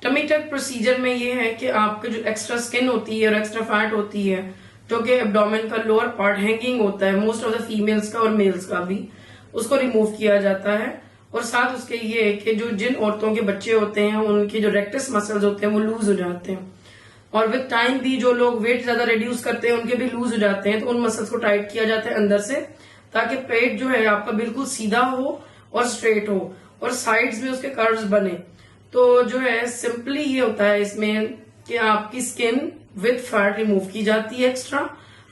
Tummy tuck procedure में ये है कि आपके जो एक्स्ट्रा स्किन होती है और एक्स्ट्रा फैट होती है, जो कि एब्डोमेन का लोअर पार्ट हैंगिंग होता है मोस्ट ऑफ द फीमेल्स का और मेल्स का भी, उसको रिमूव किया जाता है। और साथ उसके ये है कि जो जिन औरतों के बच्चे होते हैं उनके जो रेक्टस मसल्स होते हैं वो लूज हो जाते हैं, और विद टाइम भी जो लोग वेट ज्यादा रिड्यूस करते हैं उनके भी लूज हो जाते हैं, तो उन मसल्स को टाइट किया जाता है अंदर से, ताकि पेट जो है आपका बिल्कुल सीधा हो और स्ट्रेट हो और साइड्स में उसके कर्व्स बने। तो जो है सिंपली ये होता है इसमें कि आपकी स्किन विद फैट रिमूव की जाती है एक्स्ट्रा,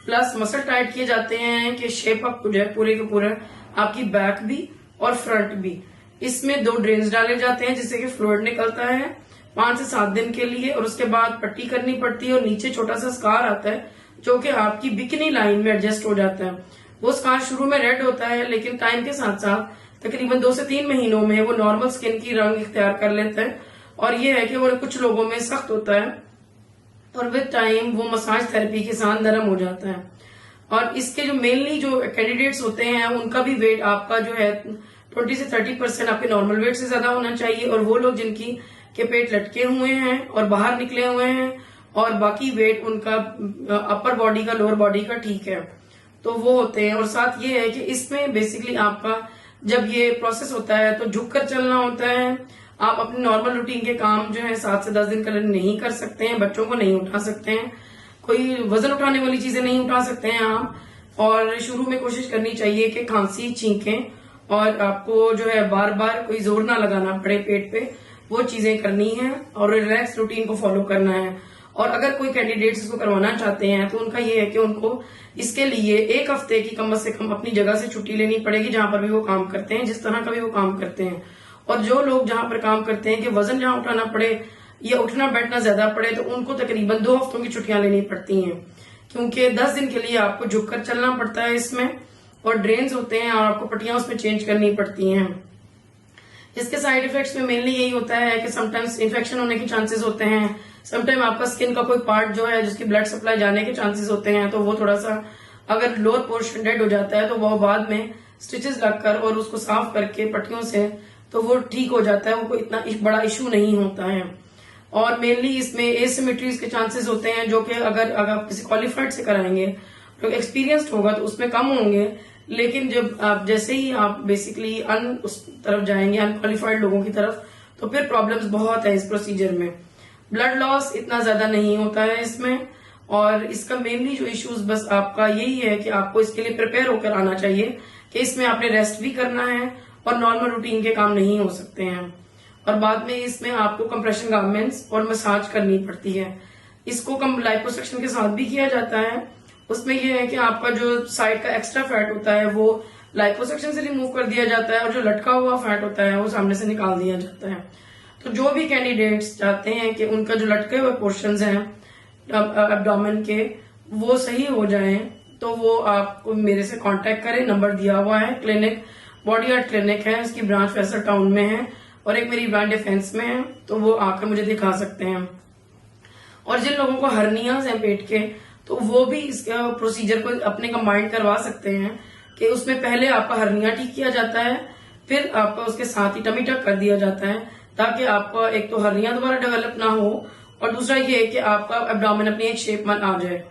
प्लस मसल टाइट किए जाते हैं कि शेप अप हो जाए पूरे के पूरे आपकी बैक भी और फ्रंट भी। इसमें 2 ड्रेन्स डाले जाते हैं जिससे कि फ्लूइड निकलता है 5 से 7 दिन के लिए, और उसके बाद पट्टी करनी पड़ती है और नीचे छोटा सा स्कार आता है जो कि आपकी बिकनी लाइन में एडजस्ट हो जाता है। वो स्कार शुरू में रेड होता है लेकिन टाइम के साथ साथ तकरीबन 2 से 3 महीनों में वो नॉर्मल स्किन की रंग इख्तियार कर लेता है, और ये है कि वो कुछ लोगों में सख्त होता है और विद टाइम वो मसाज थेरेपी के साथ नरम हो जाता है। और इसके जो मेनली जो कैंडिडेट्स होते हैं उनका भी वेट आपका जो है 20 से 30% आपके नॉर्मल वेट से ज्यादा होना चाहिए, और वो लोग जिनकी के पेट लटके हुए हैं और बाहर निकले हुए हैं और बाकी वेट उनका अपर बॉडी का लोअर बॉडी का ठीक है, तो वो होते हैं। और साथ ये है कि इसमें बेसिकली आपका जब ये प्रोसेस होता है तो झुककर चलना होता है। आप अपने नॉर्मल रूटीन के काम जो है 7 से 10 दिन के लिए नहीं कर सकते हैं, बच्चों को नहीं उठा सकते हैं, कोई वजन उठाने वाली चीजें नहीं उठा सकते हैं आप। और शुरू में कोशिश करनी चाहिए कि खांसी छींकें और आपको जो है बार बार कोई जोर ना लगाना पड़े पेट पे, वो चीजें करनी है और रिलैक्स रूटीन को फॉलो करना है। और अगर कोई कैंडिडेट्स इसको करवाना चाहते हैं तो उनका ये है कि उनको इसके लिए 1 हफ्ते की कम से कम अपनी जगह से छुट्टी लेनी पड़ेगी जहां पर भी वो काम करते हैं, जिस तरह का भी वो काम करते हैं। और जो लोग जहां पर काम करते हैं कि वजन जहां उठाना पड़े या उठना बैठना ज्यादा पड़े तो उनको तकरीबन 2 हफ्तों की छुट्टियां लेनी पड़ती हैं, क्योंकि 10 दिन के लिए आपको झुककर चलना पड़ता है इसमें, और ड्रेन्स होते हैं और आपको पट्टियां उसमें चेंज करनी पड़ती हैं। इसके साइड इफेक्ट्स में मेनली यही होता है कि समटाइम्स इन्फेक्शन होने के चांसेस होते हैं, समटाइम आपका स्किन का कोई पार्ट जो है जिसकी ब्लड सप्लाई जाने के चांसेस होते हैं, तो वो थोड़ा सा अगर लोअर पोर्शन डेड हो जाता है तो वो बाद में स्टिचेस लगकर और उसको साफ करके पट्टियों से तो वो ठीक हो जाता है, वो कोई इतना बड़ा इशू नहीं होता है। और मेनली इसमें एसिमेट्रीज के चांसेस होते हैं जो कि अगर आप किसी क्वालिफाइड से कराएंगे तो एक्सपीरियंस्ड होगा तो उसमें कम होंगे, लेकिन जब आप जैसे ही आप बेसिकली उस तरफ जाएंगे अनक्वालिफाइड लोगों की तरफ, तो फिर प्रॉब्लम्स बहुत है इस प्रोसीजर में। ब्लड लॉस इतना ज्यादा नहीं होता है इसमें, और इसका मेनली जो इश्यूज बस आपका यही है कि आपको इसके लिए प्रिपेयर होकर आना चाहिए कि इसमें आपने रेस्ट भी करना है और नॉर्मल रूटीन के काम नहीं हो सकते हैं। और बाद में इसमें आपको कंप्रेशन गारमेंट्स और मसाज करनी पड़ती है। इसको कम लाइपोसक्शन के साथ भी किया जाता है। उसमें यह है कि आपका जो साइड का एक्स्ट्रा फैट होता है वो लाइपोसक्शन से रिमूव कर दिया जाता है और जो लटका हुआ फैट होता है वो सामने से निकाल दिया जाता है। तो जो भी कैंडिडेट्स चाहते हैं कि उनका जो लटके हुए पोर्शंस हैं एब्डोमेन के वो सही हो जाएं, तो वो आप मेरे से कांटेक्ट करें। नंबर दिया हुआ है। क्लिनिक बॉडी आर्ट क्लिनिक है, उसकी ब्रांच फैसल टाउन में है और एक मेरी ब्रांच डिफेंस में है, तो वो आकर मुझे दिखा सकते हैं। और जिन लोगों को हर्नियाज हैं पेट के, तो वो भी इस प्रोसीजर को अपने कंबाइंड करवा सकते हैं कि उसमें पहले आपका हर्निया ठीक किया जाता है, फिर आपका उसके साथ ही टमी टक कर दिया जाता है, ताकि आपका एक तो हर्निया दोबारा डेवलप ना हो और दूसरा ये है कि आपका एब्डोमेन अपनी एक शेप में आ जाए।